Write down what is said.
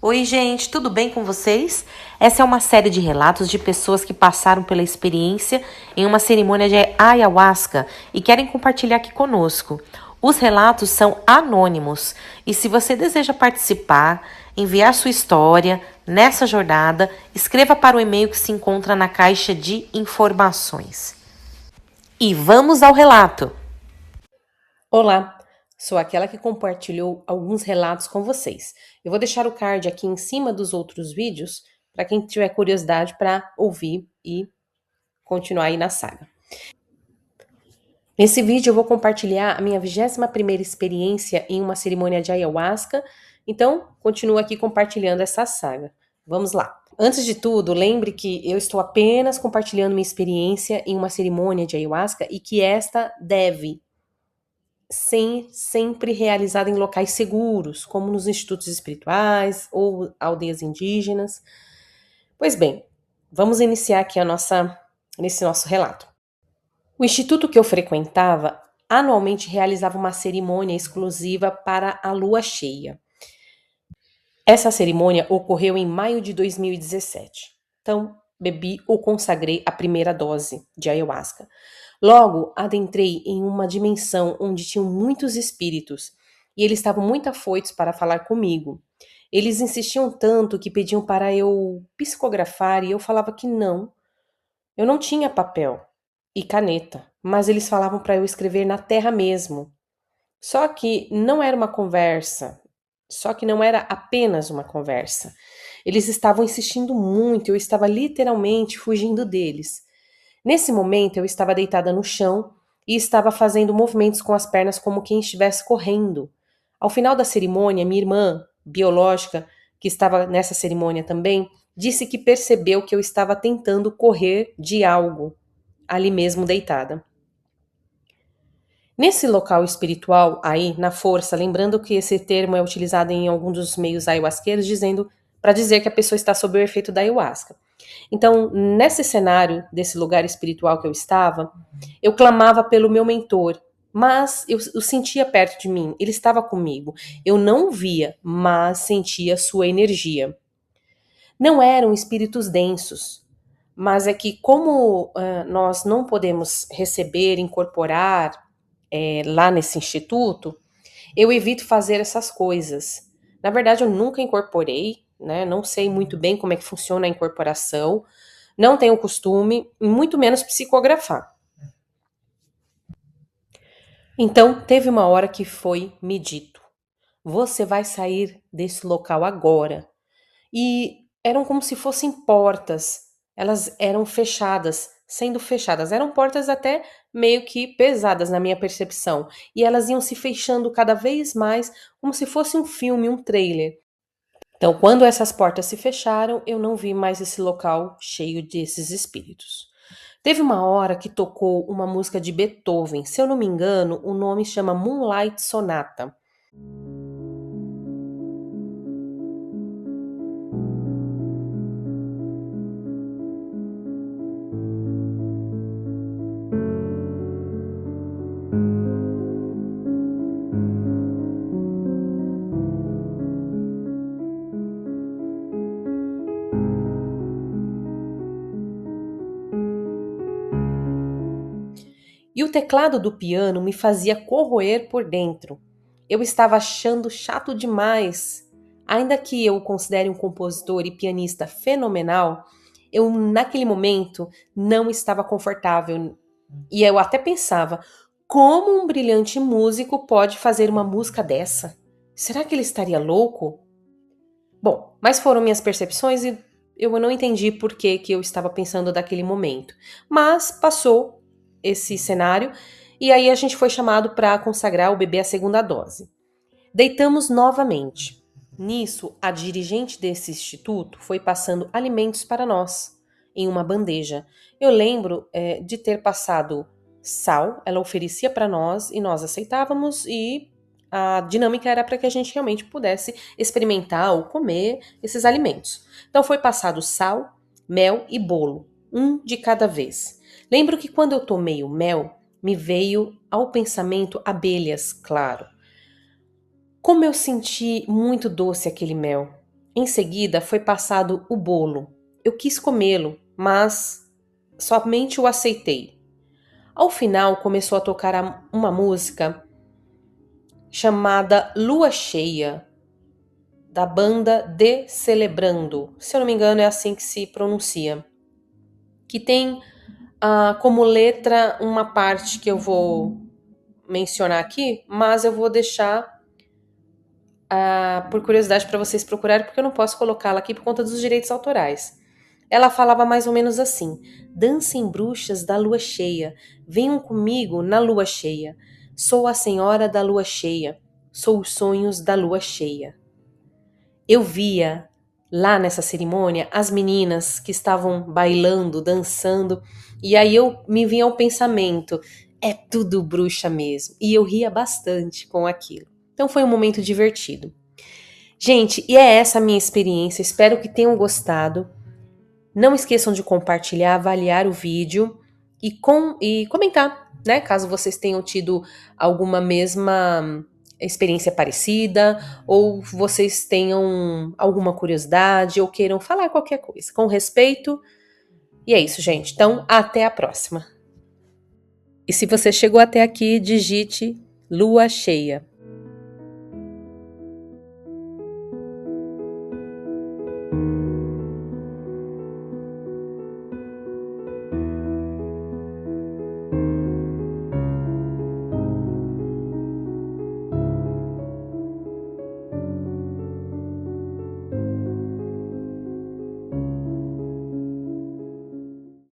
Oi, gente, tudo bem com vocês? Essa é uma série de relatos de pessoas que passaram pela experiência em uma cerimônia de ayahuasca e querem compartilhar aqui conosco. Os relatos são anônimos e se você deseja participar, enviar sua história nessa jornada, escreva para o e-mail que se encontra na caixa de informações. E vamos ao relato! Olá, sou aquela que compartilhou alguns relatos com vocês. Eu vou deixar o card aqui em cima dos outros vídeos para quem tiver curiosidade para ouvir e continuar aí na saga. Nesse vídeo eu vou compartilhar a minha 21ª experiência em uma cerimônia de ayahuasca, então continuo aqui compartilhando essa saga. Vamos lá. Antes de tudo, lembre que eu estou apenas compartilhando minha experiência em uma cerimônia de ayahuasca e que esta deve sempre realizada em locais seguros, como nos institutos espirituais ou aldeias indígenas. Pois bem, vamos iniciar aqui nesse nosso relato. O instituto que eu frequentava anualmente realizava uma cerimônia exclusiva para a lua cheia. Essa cerimônia ocorreu em maio de 2017. Então, bebi ou consagrei a primeira dose de ayahuasca. Logo, adentrei em uma dimensão onde tinham muitos espíritos e eles estavam muito afoitos para falar comigo. Eles insistiam tanto que pediam para eu psicografar e eu falava que não. Eu não tinha papel e caneta, mas eles falavam para eu escrever na terra mesmo. Só que não era uma conversa, só que não era apenas uma conversa. Eles estavam insistindo muito, eu estava literalmente fugindo deles. Nesse momento, eu estava deitada no chão e estava fazendo movimentos com as pernas como quem estivesse correndo. Ao final da cerimônia, minha irmã biológica, que estava nessa cerimônia também, disse que percebeu que eu estava tentando correr de algo, ali mesmo deitada. Nesse local espiritual, aí, na força, lembrando que esse termo é utilizado em algum dos meios ayahuasqueiros, para dizer que a pessoa está sob o efeito da ayahuasca. Então, nesse cenário, desse lugar espiritual que eu estava, eu clamava pelo meu mentor, mas eu sentia perto de mim, ele estava comigo. Eu não via, mas sentia sua energia. Não eram espíritos densos, mas é que como nós não podemos receber, incorporar lá nesse instituto, eu evito fazer essas coisas. Na verdade, eu nunca incorporei, né? Não sei muito bem como é que funciona a incorporação, não tenho costume, e muito menos psicografar. Então, teve uma hora que foi me dito: você vai sair desse local agora. E eram como se fossem portas, elas eram fechadas, sendo fechadas. Eram portas até meio que pesadas na minha percepção. E elas iam se fechando cada vez mais, como se fosse um filme, um trailer. Então, quando essas portas se fecharam, eu não vi mais esse local cheio desses espíritos. Teve uma hora que tocou uma música de Beethoven, se eu não me engano, o nome chama Moonlight Sonata. E o teclado do piano me fazia corroer por dentro. Eu estava achando chato demais. Ainda que eu o considere um compositor e pianista fenomenal, eu naquele momento não estava confortável. E eu até pensava, como um brilhante músico pode fazer uma música dessa? Será que ele estaria louco? Bom, mas foram minhas percepções e eu não entendi por que eu estava pensando daquele momento. Mas passou esse cenário e aí a gente foi chamado para consagrar o bebê a segunda dose. Deitamos novamente. Nisso, a dirigente desse instituto foi passando alimentos para nós em uma bandeja. Eu lembro de ter passado sal, ela oferecia para nós e nós aceitávamos e a dinâmica era para que a gente realmente pudesse experimentar ou comer esses alimentos. Então foi passado sal, mel e bolo, um de cada vez. Lembro que quando eu tomei o mel, me veio ao pensamento abelhas, claro. Como eu senti muito doce aquele mel. Em seguida, foi passado o bolo. Eu quis comê-lo, mas somente o aceitei. Ao final, começou a tocar uma música chamada Lua Cheia, da banda De Celebrando. Se eu não me engano, é assim que se pronuncia. Que tem como letra uma parte que eu vou mencionar aqui, mas eu vou deixar por curiosidade para vocês procurarem, porque eu não posso colocá-la aqui por conta dos direitos autorais. Ela falava mais ou menos assim: dancem bruxas da lua cheia, venham comigo na lua cheia. Sou a senhora da lua cheia, sou os sonhos da lua cheia. Eu via lá nessa cerimônia as meninas que estavam bailando, dançando, e aí me vinha o pensamento: é tudo bruxa mesmo. E eu ria bastante com aquilo. Então foi um momento divertido. Gente, e é essa a minha experiência. Espero que tenham gostado. Não esqueçam de compartilhar, avaliar o vídeo e comentar, né? Caso vocês tenham tido alguma mesma experiência parecida, ou vocês tenham alguma curiosidade, ou queiram falar qualquer coisa. Com respeito. E é isso, gente. Então, até a próxima. E se você chegou até aqui, digite Lua Cheia.